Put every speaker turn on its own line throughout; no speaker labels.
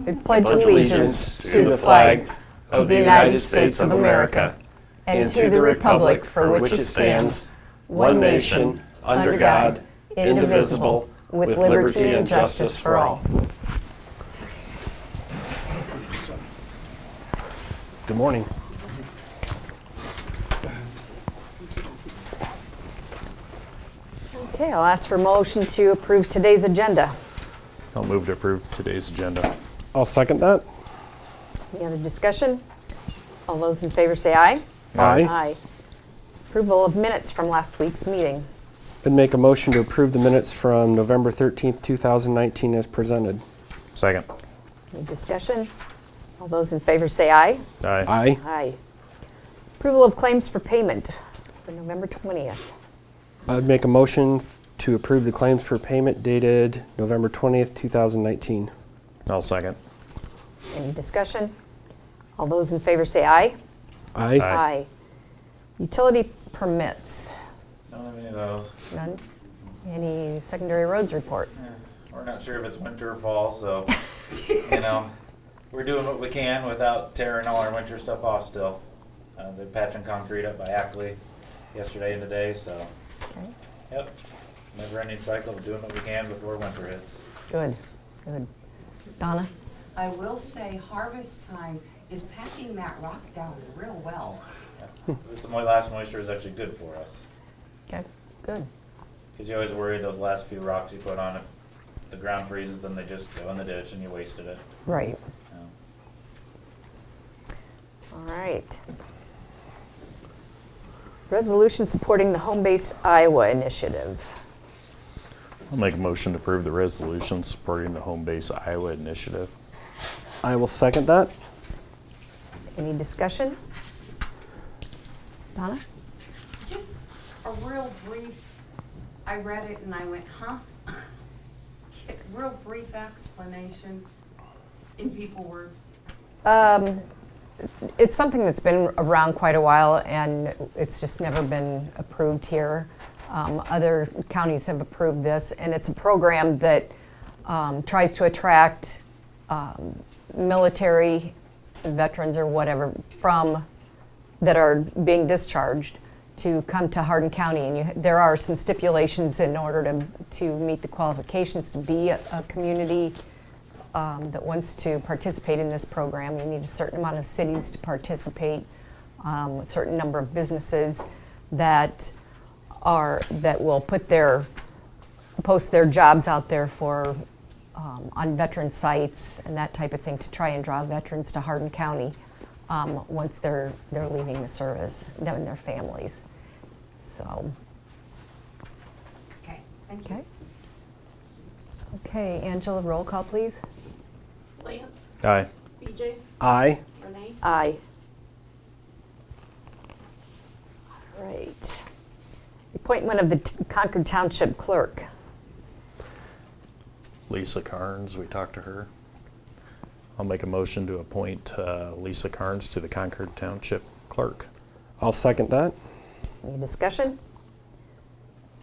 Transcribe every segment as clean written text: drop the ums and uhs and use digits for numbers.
I pledge allegiance to the flag of the United States of America and to the republic for which it stands, one nation, under God, indivisible, with liberty and justice for all.
Good morning.
Okay, I'll ask for a motion to approve today's agenda.
I'll move to approve today's agenda.
I'll second that.
Any other discussion? All those in favor say aye.
Aye.
Aye. Approval of minutes from last week's meeting.
I'd make a motion to approve the minutes from November 13th, 2019 as presented.
Second.
Any discussion? All those in favor say aye.
Aye.
Aye.
Aye. Approval of claims for payment for November 20th.
I'd make a motion to approve the claims for payment dated November 20th, 2019.
I'll second.
Any discussion? All those in favor say aye.
Aye.
Aye. Utility permits.
Don't have any of those.
None. Any secondary roads report?
We're not sure if it's winter or fall, so, we're doing what we can without tearing all our winter stuff off still. They're patching concrete up by Ackley yesterday and today, so,
Okay.
yep. Never ending cycle of doing what we can before winter hits.
Good, good. Donna?
I will say harvest time is packing that rock down real well.
Yeah. This last moisture is actually good for us.
Okay, good.
Because you always worry those last few rocks you put on, if the ground freezes, then they just go in the ditch and you wasted it.
Right.
Yeah.
All right. Resolution supporting the Home Base Iowa initiative.
I'll make a motion to approve the resolution supporting the Home Base Iowa initiative.
I will second that.
Any discussion? Donna?
Just a real brief, I read it and I went, huh? Real brief explanation in people words.
It's something that's been around quite a while, and it's just never been approved here. Other counties have approved this, and it's a program that tries to attract military veterans or whatever that are being discharged to come to Hardin County. And there are some stipulations in order to meet the qualifications to be a community that wants to participate in this program. You need a certain amount of cities to participate, a certain number of businesses that will post their jobs out there for on veteran sites and that type of thing to try and draw veterans to Hardin County once they're leaving the service, them and their families. So.
Okay, thank you.
Okay. Okay, Angela, roll call, please.
Lance?
Aye.
BJ?
Aye.
Renee?
Aye. All right. Appointment of the Concord Township Clerk.
Lisa Carnes, we talked to her. I'll make a motion to appoint Lisa Carnes to the Concord Township Clerk.
I'll second that.
Any discussion?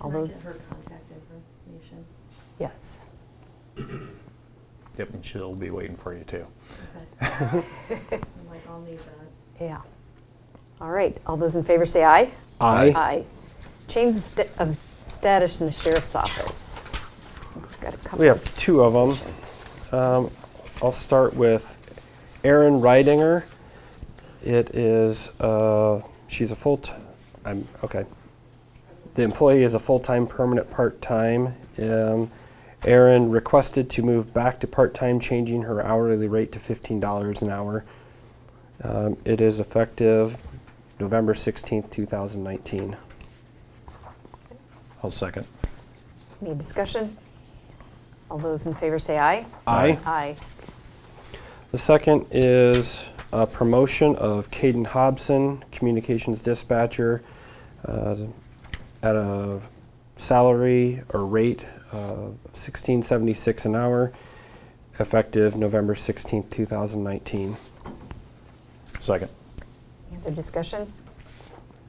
All those?
Her contact information.
Yes.
Yep, and she'll be waiting for you too.
Okay. I'm like, I'll need that.
Yeah. All right. All those in favor say aye.
Aye.
Aye. Change of status in the sheriff's office. We've got a couple.
We have two of them.
positions.
I'll start with Erin Reidinger. It is, she's a okay. The employee is a full-time permanent part-time. Erin requested to move back to part-time, changing her hourly rate to $15 an hour. It is effective November 16th, 2019.
I'll second.
Any discussion? All those in favor say aye.
Aye.
Aye.
The second is a promotion of Caden Hobson, communications dispatcher, at a salary or rate of $16.76 an hour, effective November 16th, 2019.
Second.
Any other discussion?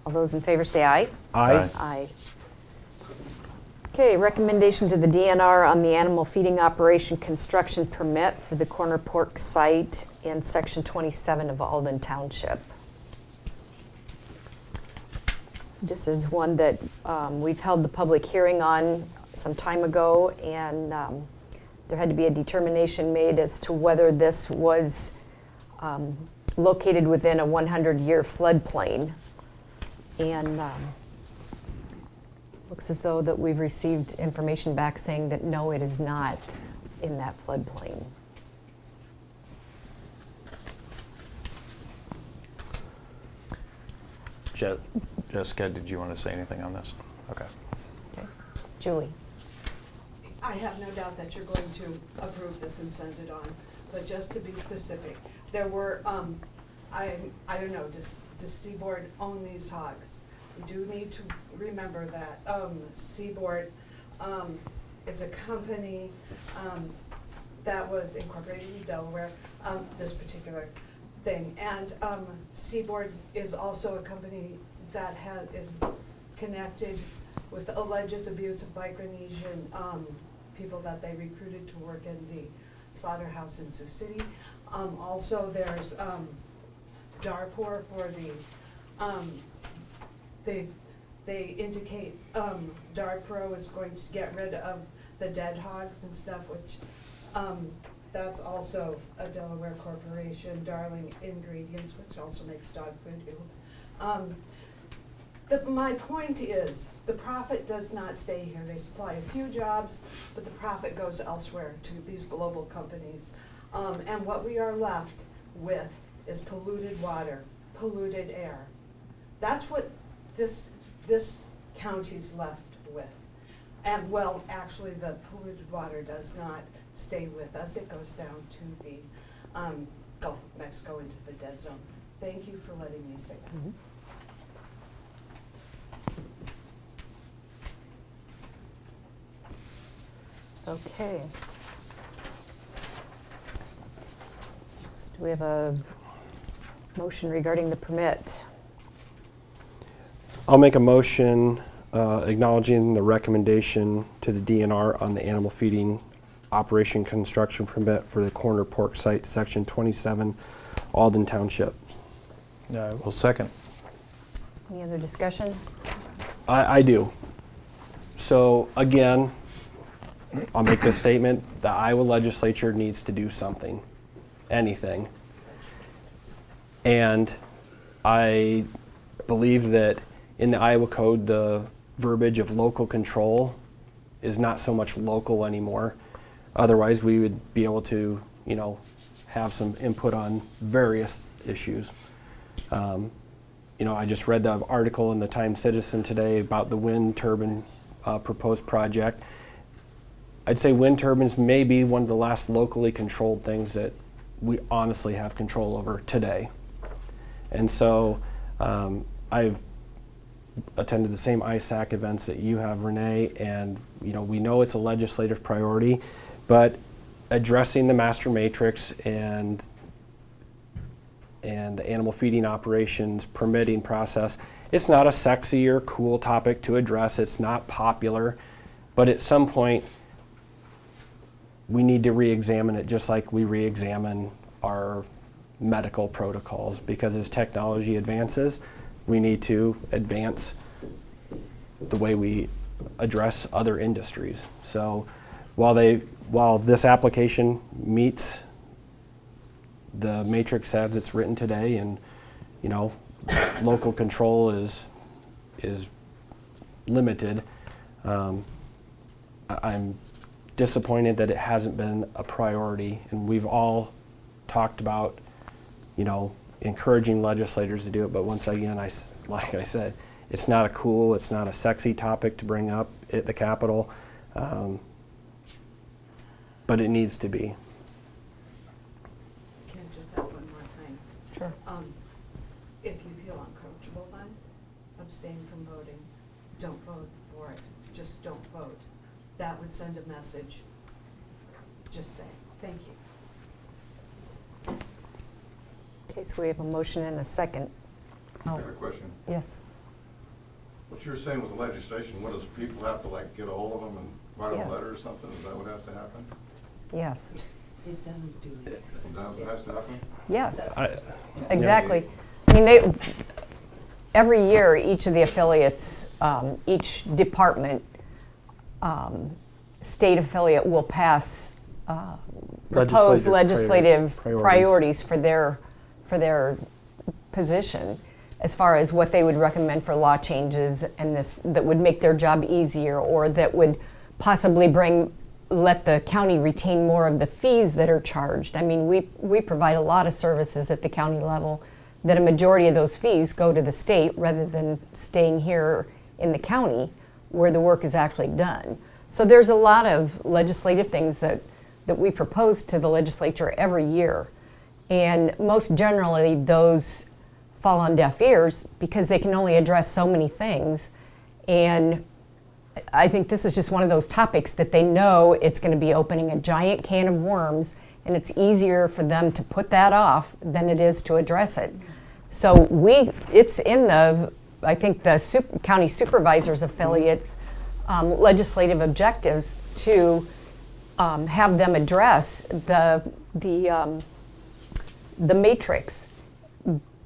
All those in favor say aye.
Aye.
Aye.
Aye. Okay, recommendation to the DNR on the animal feeding operation construction permit for the corner pork site in section 27 of Alden Township. This is one that we've held the public hearing on some time ago, and there had to be a determination made as to whether this was located within a 100-year floodplain. And looks as though that we've received information back saying that no, it is not in that floodplain.
Jessica, did you want to say anything on this? Okay.
Okay. Julie?
I have no doubt that you're going to approve this and send it on, but just to be specific, there were, I don't know, does Seaboard own these hogs? We do need to remember that Seaboard is a company that was incorporated in Delaware, this particular thing. And Seaboard is also a company that is connected with alleged abuse of Micronesian people that they recruited to work in the slaughterhouse in Sioux City. Also, there's Darpur for the, they indicate Darpro is going to get rid of the dead hogs and stuff, which that's also a Delaware corporation. Darling Ingredients, which also makes dog food. My point is, the profit does not stay here. They supply a few jobs, but the profit goes elsewhere to these global companies. And what we are left with is polluted water, polluted air. That's what this county's left with. And well, actually, the polluted water does not stay with us. It goes down to the Gulf of Mexico into the dead zone. Thank you for letting me say that.
Mm-hmm. Okay. So do we have a motion regarding the permit?
I'll make a motion acknowledging the recommendation to the DNR on the animal feeding operation construction permit for the corner pork site, section 27, Alden Township.
Well, second.
Any other discussion?
I do. So again, I'll make this statement: the Iowa legislature needs to do something, anything. And I believe that in the Iowa Code, the verbiage of local control is not so much local anymore. Otherwise, we would be able to, have some input on various issues. I just read the article in the Times-Citizen today about the wind turbine proposed project. I'd say wind turbines may be one of the last locally controlled things that we honestly have control over today. And so I've attended the same ISAC events that you have, Renee, and we know it's a legislative priority, but addressing the master matrix and the animal feeding operations permitting process, it's not a sexy or cool topic to address. It's not popular, but at some point we need to re-examine it, just like we re-examine our medical protocols, because as technology advances, we need to advance the way we address other industries. So while this application meets the matrix as it's written today, and local control is limited, I'm disappointed that it hasn't been a priority, and we've all talked about encouraging legislators to do it, but once again, like I said, it's not a cool, it's not a sexy topic to bring up at the Capitol, but it needs to be.
Can I just add one more thing?
Sure.
If you feel uncomfortable, then abstain from voting. Don't vote for it. Just don't vote. That would send a message. Just say, thank you.
Okay, so we have a motion and a second.
I have a question.
Yes.
What you're saying with the legislation, what does people have to like get a hold of them and write them
Yes.
a letter or something? Is that what has to happen?
Yes,
It doesn't do it.
Is that what has to happen?
yes,
I-
exactly. I mean, they, every year, each of the affiliates, each department, state affiliate will pass proposed legislative priorities for their position, as far as what they would recommend for law changes and this, that would make their job easier, or that would possibly let the county retain more of the fees that are charged. I mean, we provide a lot of services at the county level, that a majority of those fees go to the state rather than staying here in the county where the work is actually done. So there's a lot of legislative things that we propose to the legislature every year. And most generally, those fall on deaf ears because they can only address so many things. And I think this is just one of those topics that they know it's going to be opening a giant can of worms, and it's easier for them to put that off than it is to address it. So it's in the, I think, the county supervisors affiliates legislative objectives to have them address the matrix,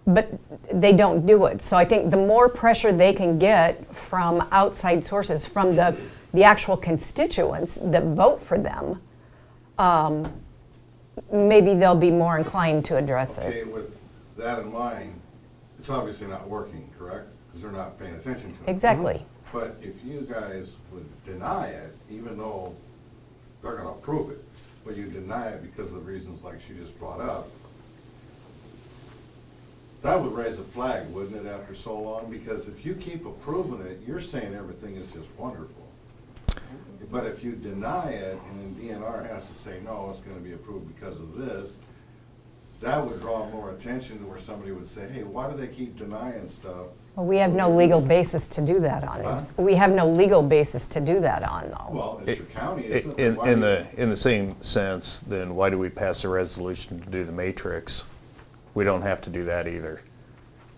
but they don't do it. So I think the more pressure they can get from outside sources, from the actual constituents that vote for them, maybe they'll be more inclined to address
Okay,
it.
with that in mind, it's obviously not working, correct? Because they're not paying attention to it.
Exactly.
But if you guys would deny it, even though they're gonna approve it, but you deny it because of the reasons like she just brought up, that would raise a flag, wouldn't it, after so long? Because if you keep approving it, you're saying everything is just wonderful. But if you deny it, and then DNR has to say, no, it's gonna be approved because of this, that would draw more attention to where somebody would say, hey, why do they keep denying stuff?
Well, we have no legal basis to do that on.
Huh?
We have no legal basis to do that on, though.
Well, it's your county, isn't it? Why
In
do you-
the same sense, then why do we pass a resolution to do the matrix? We don't have to do that either.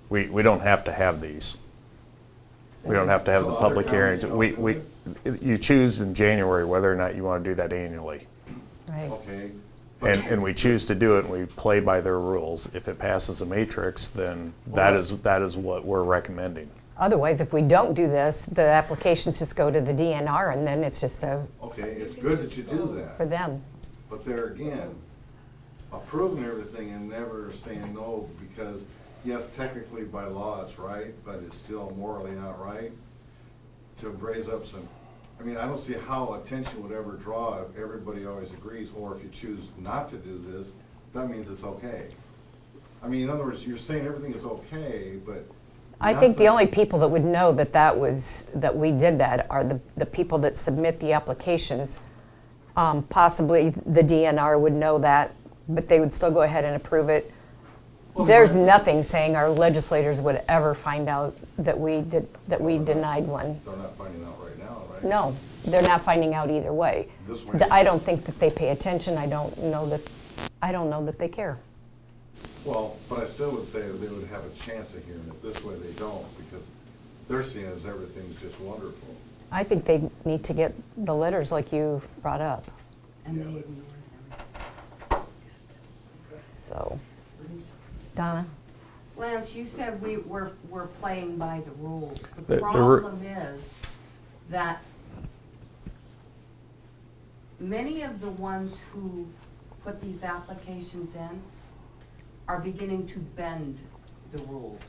We don't have to have these. We don't have to have
So
the
other
public
counties
hearings.
don't do
You choose in January whether or not you want to do that annually.
Right.
Okay.
And we choose to do it, and we play by their rules. If it passes a matrix, then that is what we're recommending.
Otherwise, if we don't do this, the applications just go to the DNR, and then it's just
Okay, it's good that you do that.
for them.
But there again, approving everything and never saying no, because yes, technically by law it's right, but it's still morally not right, to raise up some, I mean, I don't see how attention would ever draw if everybody always agrees, or if you choose not to do this, that means it's okay. I mean, in other words, you're saying everything is okay, but.
I think the
nothing-
only people that would know that we did that are the people that submit the applications. Possibly the DNR would know that, but they would still go ahead and approve it.
Well,
There's
right.
nothing saying our legislators would ever find out that we denied one.
They're not finding out right now, right?
No, they're not finding out either way.
This way.
I don't think that they pay attention. I don't know that they care.
Well, but I still would say that they would have a chance of hearing it. This way they don't, because they're seeing as everything's just wonderful.
I think they need to get the letters like you brought up,
And they
Yeah.
ignore them.
so. Donna?
Lance, you said we're playing by the rules.
The
The
ru-
problem is that many of the ones who put these applications in are beginning to bend the rules.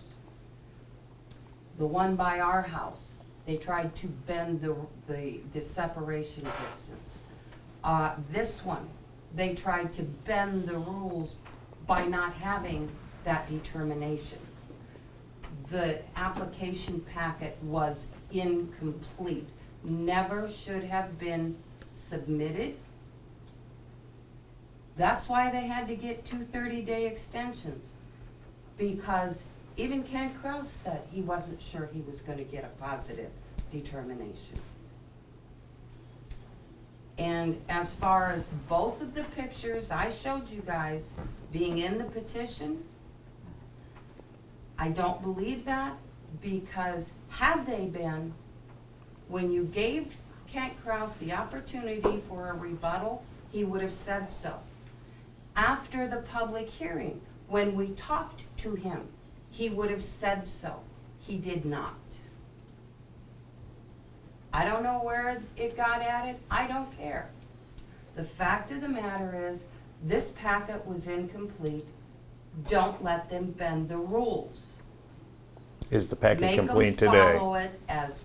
The one by our house, they tried to bend the separation distance. This one, they tried to bend the rules by not having that determination. The application packet was incomplete, never should have been submitted. That's why they had to get 2 30-day extensions, because even Ken Kraus said he wasn't sure he was gonna get a positive determination. And as far as both of the pictures I showed you guys being in the petition, I don't believe that. Because had they been, when you gave Kent Kraus the opportunity for a rebuttal, he would have said so. After the public hearing, when we talked to him, he would have said so. He did not. I don't know where it got added. I don't care. The fact of the matter is, this packet was incomplete. Don't let them bend the rules.
Is the packet
Make
complete
them
today?
follow it as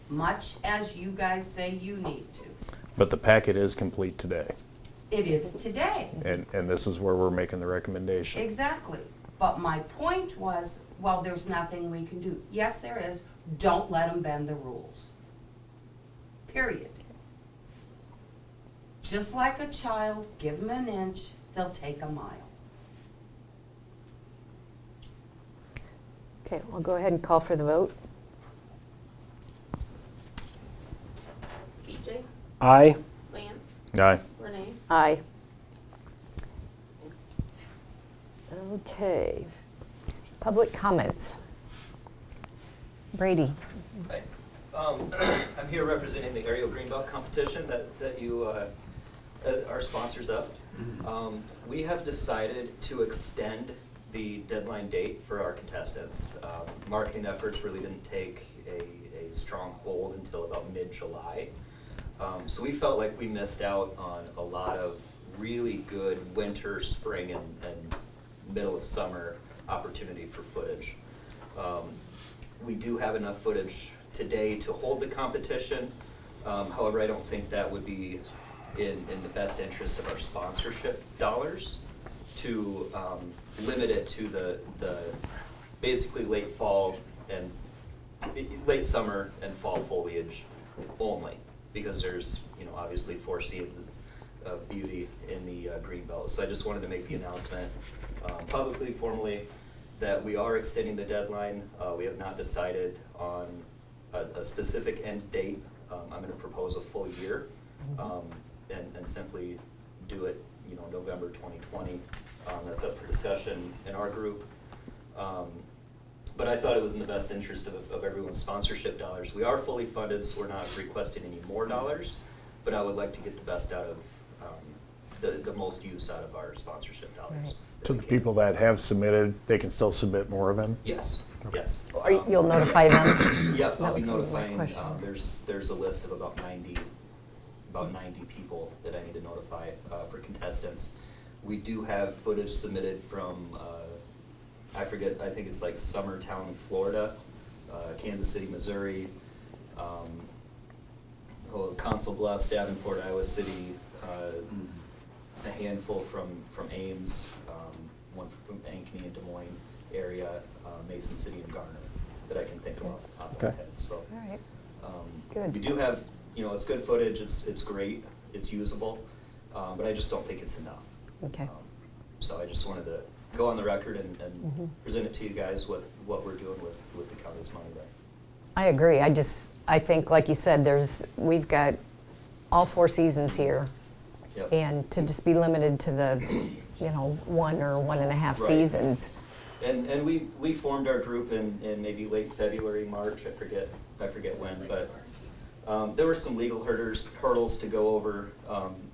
much as you guys say you need to.
But the packet is complete today,
It is today.
and this is where we're making the recommendation.
Exactly. But my point was, well, there's nothing we can do. Yes, there is. Don't let them bend the rules. Period. Just like a child, give them an inch, they'll take a mile.
Okay, I'll go ahead and call for the vote.
BJ,
Aye.
Lance,
Aye.
Renee,
Aye. Okay. Public comments. Brady.
Hi. I'm here representing the aerial greenbelt competition that you as our sponsors of. We have decided to extend the deadline date for our contestants. Marketing efforts really didn't take a strong hold until about mid-July. So we felt like we missed out on a lot of really good winter, spring, and middle of summer opportunity for footage. We do have enough footage today to hold the competition. However, I don't think that would be in the best interest of our sponsorship dollars to limit it to the basically late fall and late summer and fall foliage only, because there's, you know, obviously 4 seasons of beauty in the green belt. So I just wanted to make the announcement publicly, formally, that we are extending the deadline. We have not decided on a specific end date. I'm going to propose a full year and simply do it, you know, November 2020. That's up for discussion in our group. But I thought it was in the best interest of everyone's sponsorship dollars. We are fully funded, so we're not requesting any more dollars, but I would like to get the best out of, the most use out of our sponsorship dollars.
Right.
So the people that have submitted, they can still submit more of them?
Yes, yes.
You'll notify them?
Yep,
That
I'll be
was gonna be my
notifying,
question.
there's a list of about 90 people that I need to notify for contestants. We do have footage submitted from, I think it's like Summertown, Florida, Kansas City, Missouri, Council Bluffs, Davenport, Iowa City, a handful from Ames, one from Ankeny and Des Moines area, Mason City and Garner, that I can think of off the top of my
Okay.
head. So,
All right. Good.
we do have, you know, it's good footage, it's great, it's usable, but I just don't think it's enough.
Okay.
So I just wanted to go on the record and present it to you guys what we're doing with the county's money there.
I agree. I think, like you said, we've got all 4 seasons here.
Yep.
And to just be limited to the, 1 or 1.5
Right.
seasons.
And we formed our group in maybe late February, March, I forget when, but there were some legal hurdles to go over,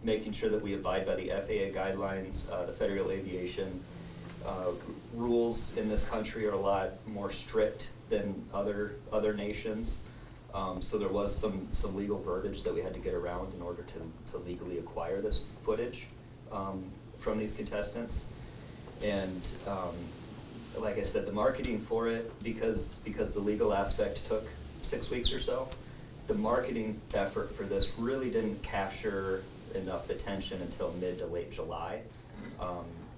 making sure that we abide by the FAA guidelines. The Federal Aviation rules in this country are a lot more strict than other nations. So there was some legal verbiage that we had to get around in order to legally acquire this footage from these contestants. And like I said, the marketing for it, because the legal aspect took 6 weeks or so, the marketing effort for this really didn't capture enough attention until mid to late July.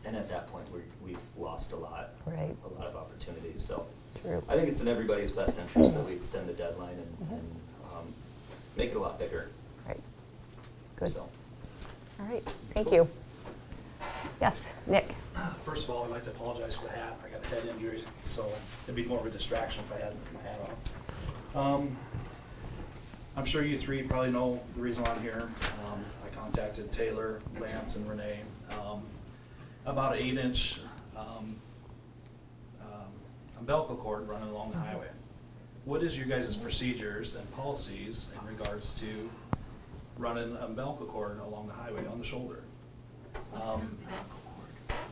And at that point, we've lost a lot of opportunities. So
True.
I think it's in everybody's best interest that we extend the deadline and make it a lot bigger.
Right. Good.
So.
All right. Thank you. Yes, Nick.
First of all, I'd like to apologize for the hat. I got a head injury, so it'd be more of a distraction if I had my hat on. I'm sure you three probably know the reason why I'm here. I contacted Taylor, Lance, and Renee about an 8-inch. I'm umbilical cord running along the highway. What is your guys' procedures and policies in regards to running umbilical cord along the highway on the shoulder?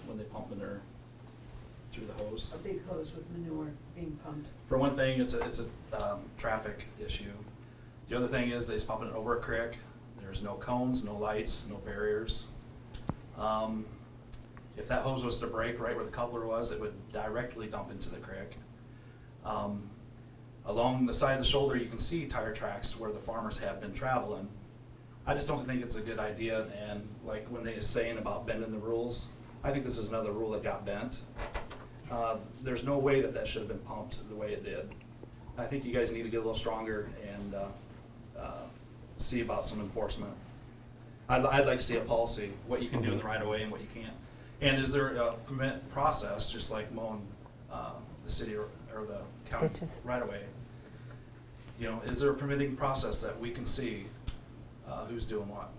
When they pump manure through the hose.
A big hose with manure being pumped.
For one thing, it's a traffic issue. The other thing is they're pumping it over a creek. There's no cones, no lights, no barriers. If that hose was to break right where the coupler was, it would directly dump into the creek. Along the side of the shoulder, you can see tire tracks where the farmers have been traveling. I just don't think it's a good idea, and like when they were saying about bending the rules, I think this is another rule that got bent. There's no way that that should have been pumped the way it did. I think you guys need to get a little stronger and see about some enforcement. I'd like to see a policy, what you can do in the right of way and what you can't. And is there a permit process, just like mowing the city or the county
Ditches.
right of way? You know, is there a permitting process that we can see who's doing what?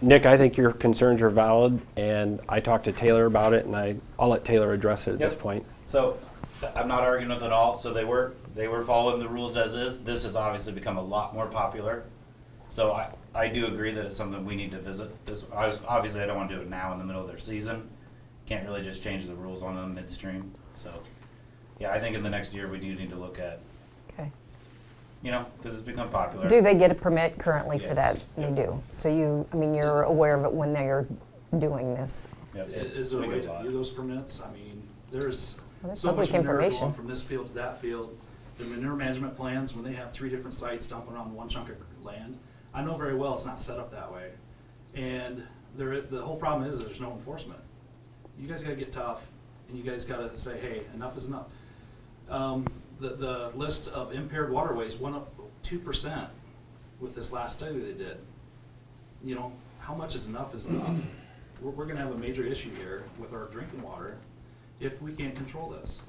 Nick, I think your concerns are valid, and I talked to Taylor about it, and I'll let Taylor address it at this
Yep.
point.
So, I'm not arguing with it all, so they were following the rules as is. This has obviously become a lot more popular. So I do agree that it's something we need to visit. Obviously I don't want to do it now in the middle of their season. Can't really just change the rules on them midstream, so. Yeah, I think in the next year we do need to look at,
Okay.
you know, because it's become popular.
Do they get a permit currently for
Yes.
that? They do. So you're aware of it when they're doing this?
Yeah, so
Is there a
we
way
get
to
lot.
do those permits? I mean, there's
Well, that's
so much
public
manure
information.
going from this field to that field. The manure management plans, when they have 3 different sites dumping on one chunk of land, I know very well it's not set up that way. And the whole problem is there's no enforcement. You guys gotta get tough, and you guys gotta say, hey, enough is enough. The list of impaired waterways went up 2% with this last study they did. You know, how much is enough is enough? We're gonna have a major issue here with our drinking water if we can't control this.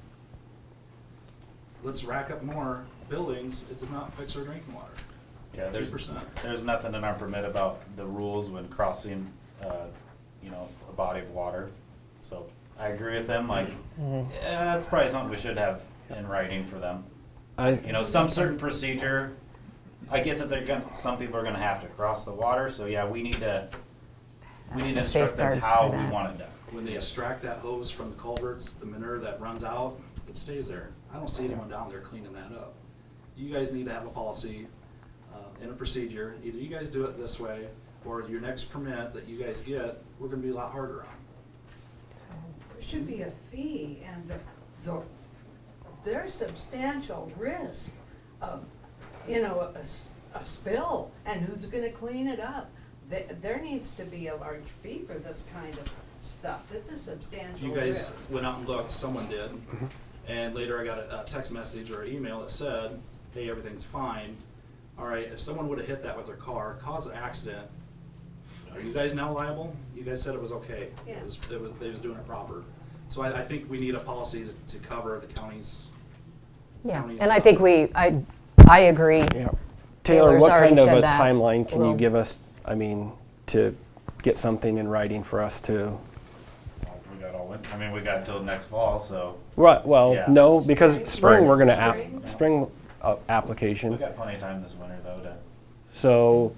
Let's rack up more buildings, it does not fix our drinking water.
Yeah,
2%.
there's nothing in our permit about the rules when crossing, you know, a body of water. So I agree with them, like, yeah, that's probably something we should have in writing for them. You know, some certain procedure, I get that some people are gonna have to cross the water, so yeah, we need to
Some
instruct them
safeguards
how
for
we
that.
want it done.
When they extract that hose from the culverts, the manure that runs out, it stays there. I don't see anyone down there cleaning that up. You guys need to have a policy and a procedure. Either you guys do it this way, or your next permit that you guys get, we're gonna be a lot harder on.
There should be a fee, and there's substantial risk of, you know, a spill, and who's gonna clean it up? There needs to be a large fee for this kind of stuff. It's a substantial
You
risk.
guys went out and looked, someone did, and later I got a text message or an email that said, hey, everything's fine. All right, if someone would've hit that with their car, caused an accident, are you guys now liable? You guys said it was okay.
Yeah.
They was doing it proper. So I think we need a policy to cover the counties.
Yeah,
counties,
and I think I agree.
Yeah. Taylor,
Taylor's
what
already
kind of
said
a
that.
timeline can you
Well-
give us, I mean, to get something in writing for us to?
We got I mean, we got until next fall, so
Right, well,
Yeah.
no, because spring, we're gonna,
Spring.
spring
we
application.
got plenty of time this winter though to.
So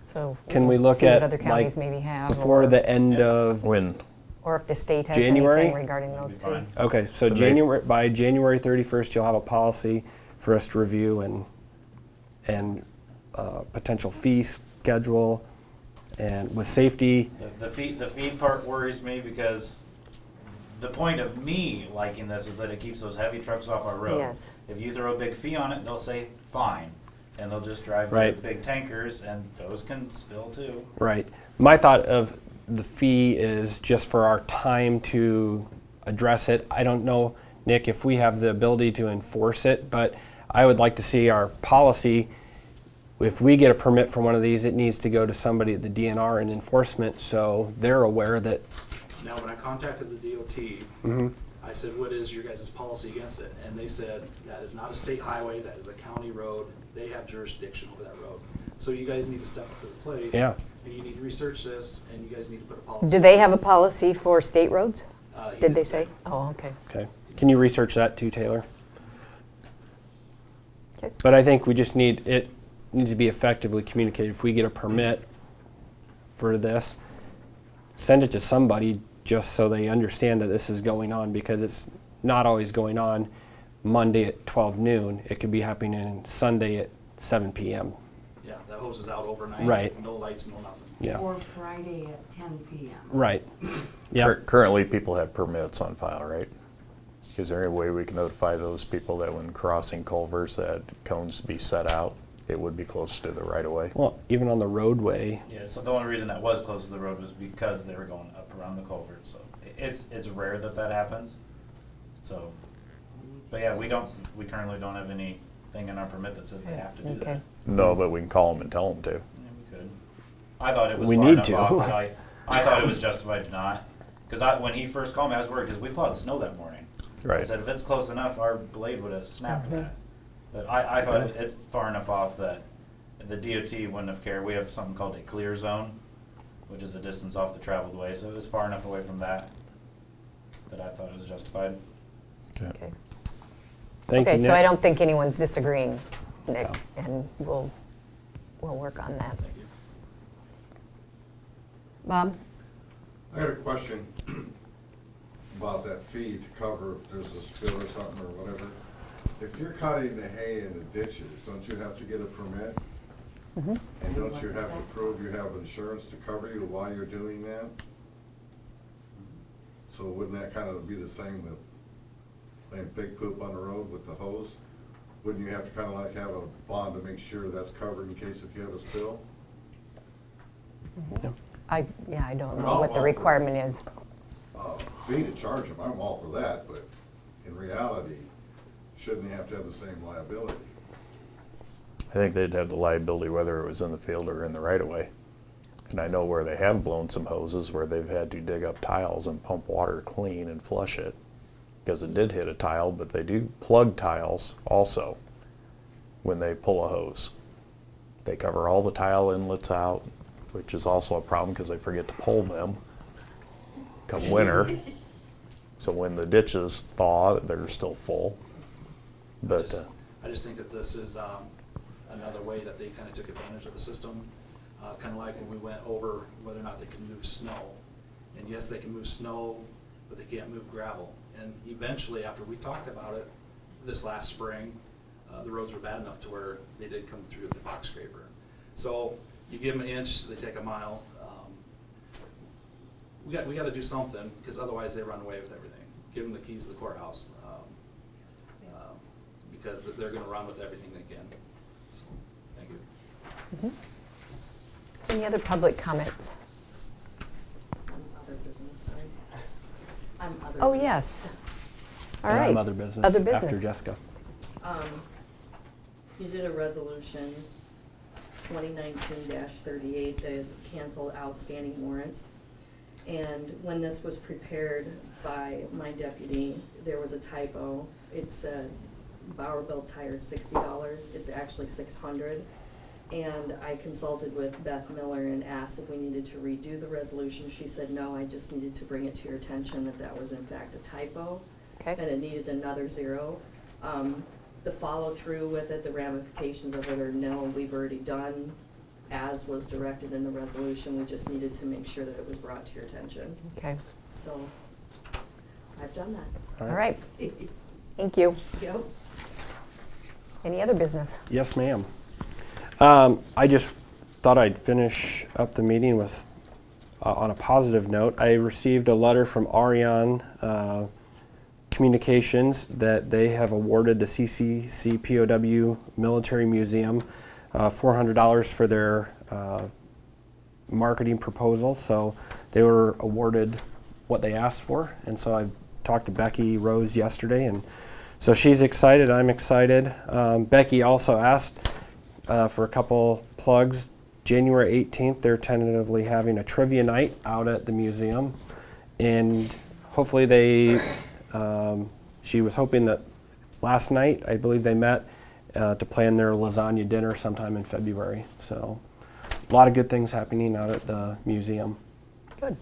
So
can we look
see what
at,
other
like,
counties maybe have,
before
or,
the end of,
When?
or if the state has
January?
anything regarding
That'd
those
be
two.
fine.
okay, so
But
by January 31st, you'll have a policy for us to review and potential fee schedule, and with safety.
The fee part worries me because the point of me liking this is that it keeps those heavy trucks off our road.
Yes.
If you throw a big fee on it, they'll say, fine, and they'll just drive their
Right.
big tankers, and those can spill too.
Right. My thought of the fee is just for our time to address it. I don't know, Nick, if we have the ability to enforce it, but I would like to see our policy. If we get a permit for one of these, it needs to go to somebody at the DNR and enforcement, so they're aware that.
Now, when I contacted the DOT, I said, what is your guys' policy against it? And they said, that is not a state highway, that is a county road. They have jurisdiction over that road. So you guys need to step up to the plate.
Yeah.
And you need to research this, and you guys need to put a policy.
Do they have a policy for state roads?
He
Did they
didn't
say? Oh, okay.
Okay. Can you research that too, Taylor?
Okay.
But I think we just it needs to be effectively communicated. If we get a permit for this, send it to somebody just so they understand that this is going on, because it's not always going on Monday at 12 noon. It could be happening Sunday at 7 p.m.
Yeah, that hose is out overnight.
Right.
No lights, no nothing.
Yeah.
Or Friday at 10 PM.
Right. Yeah.
Currently, people have permits on file, right? Is there any way we can notify those people that when crossing culverts that cones be set out, it would be close to the right of way?
Well, even on the roadway.
Yeah, so the only reason that was close to the road was because they were going up around the culvert, so it's rare that that happens. So, but yeah, we currently don't have anything in our permit that says they have to do
Okay.
that.
No, but we can call them and tell them to.
Yeah, we could. I thought it was
We
far
need
enough
to.
off that I thought it was justified to not. Because when he first called me, I was worried because we plowed snow that morning. I
Right.
said, if it's close enough, our blade would have snapped that. But I thought it's far enough off that the DOT wouldn't have cared. We have something called a clear zone, which is a distance off the traveled way. So it was far enough away from that I thought it was justified.
Okay.
Thank
Okay,
you,
so I
Nick.
don't think anyone's disagreeing, Nick, and we'll work on that.
Thank you.
Bob?
I had a question about that fee to cover if there's a spill or something or whatever. If you're cutting the hay in the ditches, don't you have to get a permit? And don't you have to prove you have insurance to cover you while you're doing that? So wouldn't that kind of be the same with laying big poop on the road with the hose? Wouldn't you have to kind of like have a bond to make sure that's covered in case if you have a spill?
I don't
I'm
know what the
all for-
requirement is.
Fee to charge them, I'm all for that, but in reality, shouldn't you have to have the same liability?
I think they'd have the liability whether it was in the field or in the right of way. And I know where they have blown some hoses where they've had to dig up tiles and pump water clean and flush it. Because it did hit a tile, but they do plug tiles also when they pull a hose. They cover all the tile inlets out, which is also a problem because they forget to pull them come winter. So when the ditches thaw, they're still full. But
I just think that this is another way that they kind of took advantage of the system. Kind of like when we went over whether or not they can move snow. And yes, they can move snow, but they can't move gravel. And eventually, after we talked about it this last spring, the roads were bad enough to where they did come through the box scraper. So you give them an inch, they take a mile. We got to do something, because otherwise they run away with everything. Give them the keys to the courthouse, because they're going to run with everything they can. So, thank you.
Any other public comments?
Other business, sorry. I'm other.
Oh, yes. All
And
right.
I'm other business.
Other
After
business.
Jessica.
You did a resolution 2019-38 that canceled outstanding warrants. And when this was prepared by my deputy, there was a typo. It said Bauer Belt tires $60. It's actually $600. And I consulted with Beth Miller and asked if we needed to redo the resolution. She said, no, I just needed to bring it to your attention that that was in fact a typo.
Okay.
And it needed another zero. The follow through with it, the ramifications of it are no, we've already done as was directed in the resolution. We just needed to make sure that it was brought to your attention.
Okay.
So I've done that.
All right. Thank you.
Yep.
Any other business?
Yes, ma'am. I just thought I'd finish up the meeting with on a positive note. I received a letter from Ariane Communications that they have awarded the CCC POW Military Museum $400 for their marketing proposal. So they were awarded what they asked for, and so I talked to Becky Rose yesterday, and so she's excited. I'm excited. Becky also asked for a couple plugs. January 18th, they're tentatively having a trivia night out at the museum, and hopefully they. She was hoping that last night, I believe they met to plan their lasagna dinner sometime in February. So, a lot of good things happening out at the museum.
Good.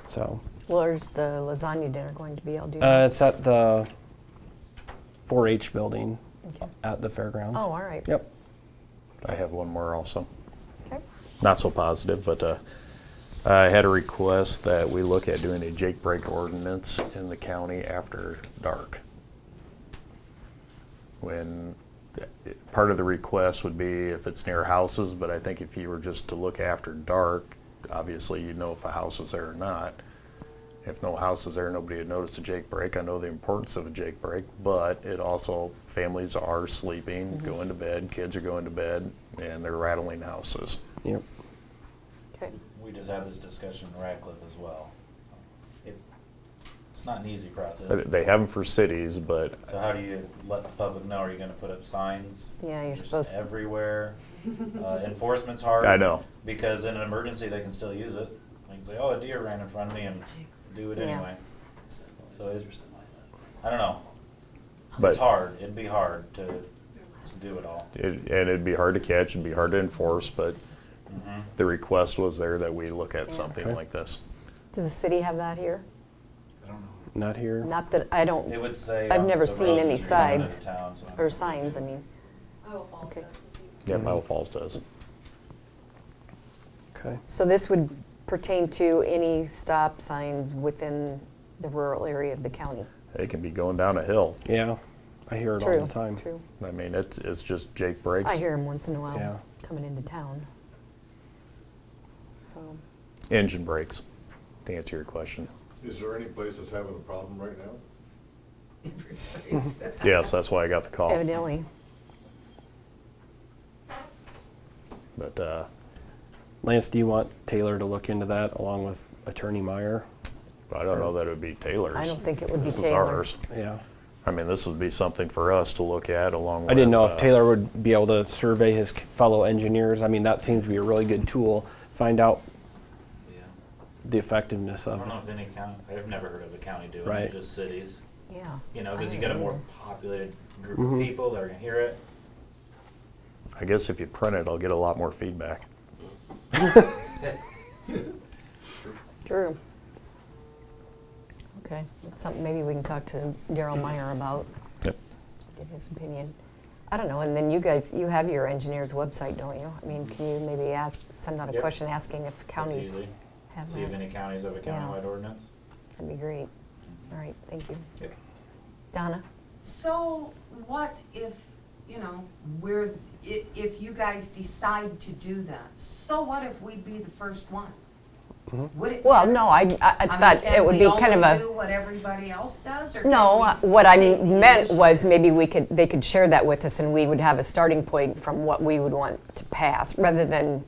So,
Where's the lasagna dinner going to be? I'll do that.
It's at the 4-H building
Okay.
at the fairgrounds.
Oh, all right.
Yep.
I have one more also.
Okay.
Not so positive, but I had a request that we look at doing a jake break ordinance in the county after dark. When part of the request would be if it's near houses, but I think if you were just to look after dark, obviously you'd know if a house is there or not. If no house is there, nobody would notice a jake break. I know the importance of a jake break, but it also, families are sleeping, going to bed, kids are going to bed, and they're rattling houses.
Yep.
Okay.
We just had this discussion in Radcliffe as well. It's not an easy process.
They have them for cities, but
So how do you let the public know? Are you gonna put up signs?
Yeah, you're
just
supposed to.
everywhere? Enforcement's hard.
I know.
Because in an emergency, they can still use it. They can say, oh, a deer ran in front of me, and do it
Yeah.
anyway. So I don't know.
But-
It's hard. It'd be hard to do it all.
and it'd be hard to catch, it'd be hard to enforce, but
Mhm.
the request was there that we look at something
Okay.
like this.
Does the city have that here?
I don't know.
Not here.
Not that I don't,
It would say.
I've never
the
seen
roads
any
as you're coming into
sides
town, so I'm
or
not
signs, I
sure.
mean.
Iowa Falls
Okay.
does.
Yeah,
Mhm.
Iowa Falls does.
Okay.
So this would pertain to any stop signs within the rural area of the county?
It can be going down a hill.
Yeah. I hear it
True,
all the time.
true.
I mean, it's just jake breaks.
I hear them once in a while
Yeah.
coming into town. So,
Engine brakes, to answer your question.
Is there any place that's having a problem right now?
Yes, that's why I got the call.
evidently,
But
Lance, do you want Taylor to look into that along with Attorney Meyer?
I don't know that it would be Taylor's.
I don't think it would be
This is
Taylor.
ours.
Yeah.
I mean, this would be something for us to look at along with.
I didn't know if Taylor would be able to survey his fellow engineers. I mean, that seems to be a really good tool. Find out
Yeah.
the effectiveness
I
of
don't know
it.
if any county, I've never heard of a county doing
Right.
it, just cities.
yeah.
You know, because
I
you got a
don't
more
either.
populated group
Mhm.
of people that are gonna hear it.
I guess if you print it, I'll get a lot more feedback.
True. Okay, that's something maybe we can talk to Daryl Meyer about,
Yep.
get his opinion. I don't know, and then you guys, you have your engineer's website, don't you? I mean, can you maybe send out a
Yep.
question asking if
That's
counties
easy.
have
See if
that?
any counties have a countywide ordinance.
That'd be great. All right, thank you.
Yep.
Donna?
So what if, you know, if you guys decide to do that, so what if we'd be the first one? Would it
Well,
matter?
no, I
mean,
thought it would be kind of
Can we
a,
do what everybody else does, or
no,
can we
what I
take the
meant was
initiative?
maybe they could share that with us and we would have a starting point from what we would want to pass, rather than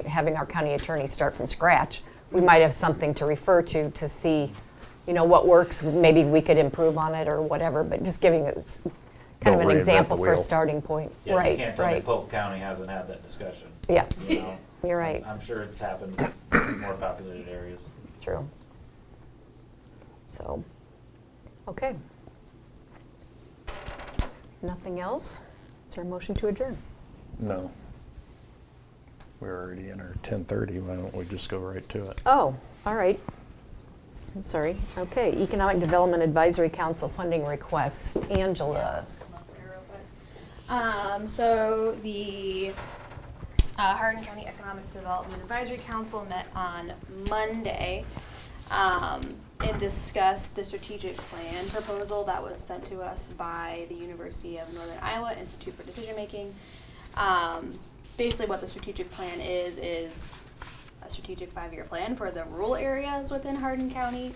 having our county attorney start from scratch. We might have something to refer to see, you know, what works, maybe we could improve on it or whatever, but just giving it kind of
Don't
an
reinvent
example
the
for a
wheel.
starting point.
Yeah, you
Right,
can't tell me
right.
Polk County hasn't had that discussion.
Yeah,
You know?
you're right,
I'm sure it's happened in more populated areas.
true. So, okay. Nothing else? Is there a motion to adjourn?
No. We're already in our 10:30. Why don't we just go right to it?
Oh, all right. I'm sorry. Okay, Economic Development Advisory Council funding requests. Angela.
Come up here real quick. So the Hardin County Economic Development Advisory Council met on Monday and discussed the strategic plan proposal that was sent to us by the University of Northern Iowa Institute for Decision Making. Basically what the strategic plan is a strategic 5-year plan for the rural areas within Hardin County.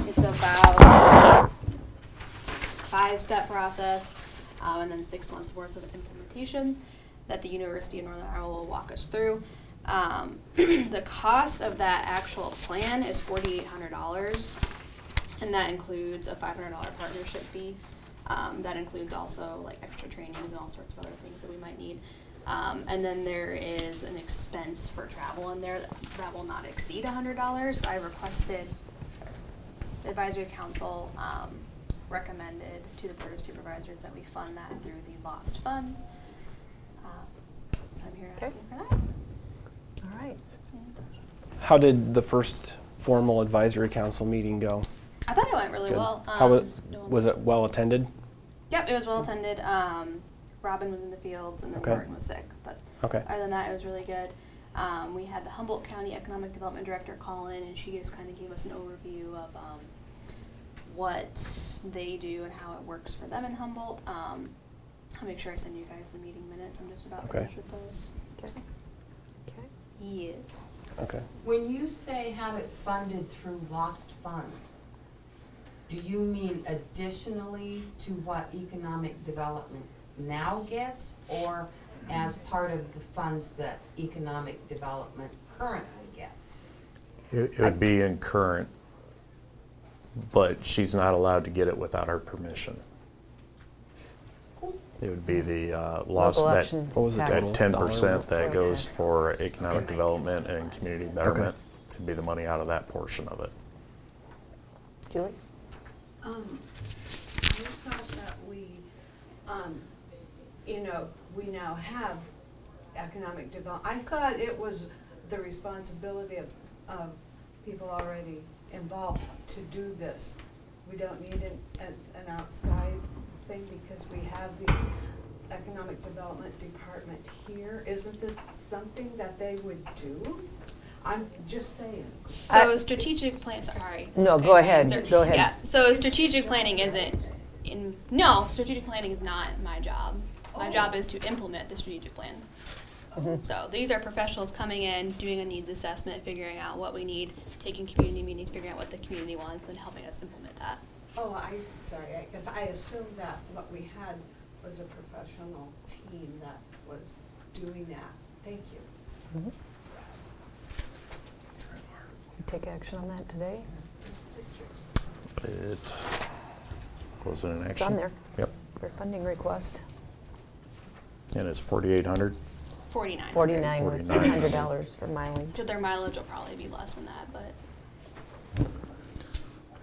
It's about 5-step process and then 6 months worth of implementation that the University of Northern Iowa will walk us through. The cost of that actual plan is $4,800, and that includes a $500 partnership fee. That includes also like extra trainings and all sorts of other things that we might need. And then there is an expense for travel in there that will not exceed $100. So I requested, the advisory council recommended to the board of supervisors that we fund that through the lost funds. So I'm here
Okay.
asking for that.
All right.
How did the first formal advisory council meeting go?
I thought it went really
Good.
well. No one-
Was it well attended?
Yep, it was well attended. Robin was in the fields and then
Okay.
Martin was sick, but
Okay.
other than that, it was really good. We had the Humboldt County Economic Development Director call in, and she just kind of gave us an overview of what they do and how it works for them in Humboldt. I'll make sure I send you guys the meeting minutes. I'm just about
Okay.
finished with those.
Okay. Okay.
Yes.
Okay.
When you say have it funded through lost funds, do you mean additionally to what economic development now gets, or as part of the funds that economic development currently gets?
It would be in current, but she's not allowed to get it without our permission. It would be the loss,
Local
that
option
What was the
tax.
total?
that 10%
dollar
that
amount?
goes for economic development and community betterment. It'd be the money out of that portion of it.
Julie?
I thought that we, we now have economic development. I thought it was the responsibility of people already involved to do this. We don't need an outside thing because we have the economic development department here. Isn't this something that they would do? I'm just saying.
So strategic plan, sorry.
No,
Okay,
go
my
ahead.
answer.
Go ahead.
Yeah, so strategic planning isn't no, strategic planning is not my job. My job is to implement the strategic plan. So these are professionals coming in, doing a needs assessment, figuring out what we need, taking community meetings, figuring out what the community wants, and helping us implement that.
Oh, sorry, I guess I assumed that what we had was a professional team that was doing that. Thank you.
Take action on that today?
This district.
It was an action.
It's on there
Yep.
for funding request.
And it's 4,800.
49.
$4,900 for mileage.
So their mileage will probably be less than that, but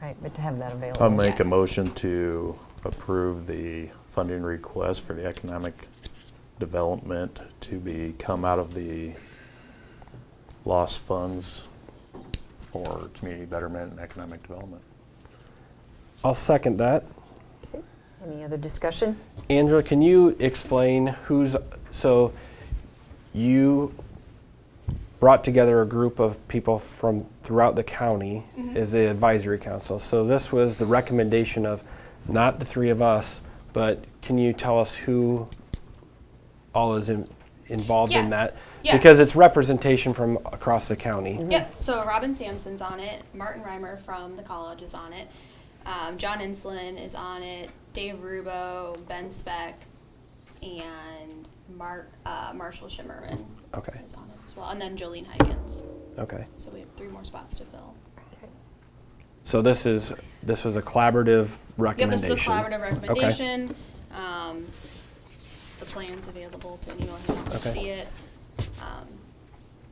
Right, but to have that available.
I'll make
Yeah.
a motion to approve the funding request for the economic development to come out of the lost funds for community betterment and economic development.
I'll second that.
Okay. Any other discussion?
Angela, can you explain so you brought together a group of people from throughout the county as the advisory council. So this was the recommendation of not the three of us, but can you tell us who all is involved in
Yeah.
that?
Yeah.
Because it's representation from across the county.
Yep, so Robin Sampson's on it, Martin Reimer from the college is on it, John Insulin is on it, Dave Rubo, Ben Speck, and Marshall Shimmerman
Okay.
is on it as well, and then Jolene Huygens.
Okay.
So we have 3 more spots to fill.
So this was a collaborative
Yep,
recommendation.
this is a collaborative
Okay.
recommendation. The plan's available to anyone who wants to
Okay.
see it.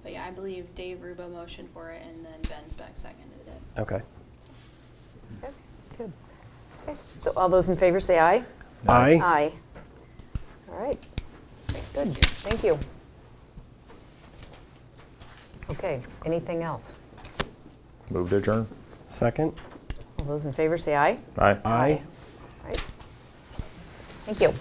But yeah, I believe Dave Rubo motioned for it, and then Ben Speck seconded it.
Okay.
Okay, good. Okay, so all those in favor say aye.
Aye.
Aye. All right, good, thank you. Okay, anything else?
Move to adjourn.
Second.
All those in favor say aye.
Aye.
Aye.
All right. Thank you.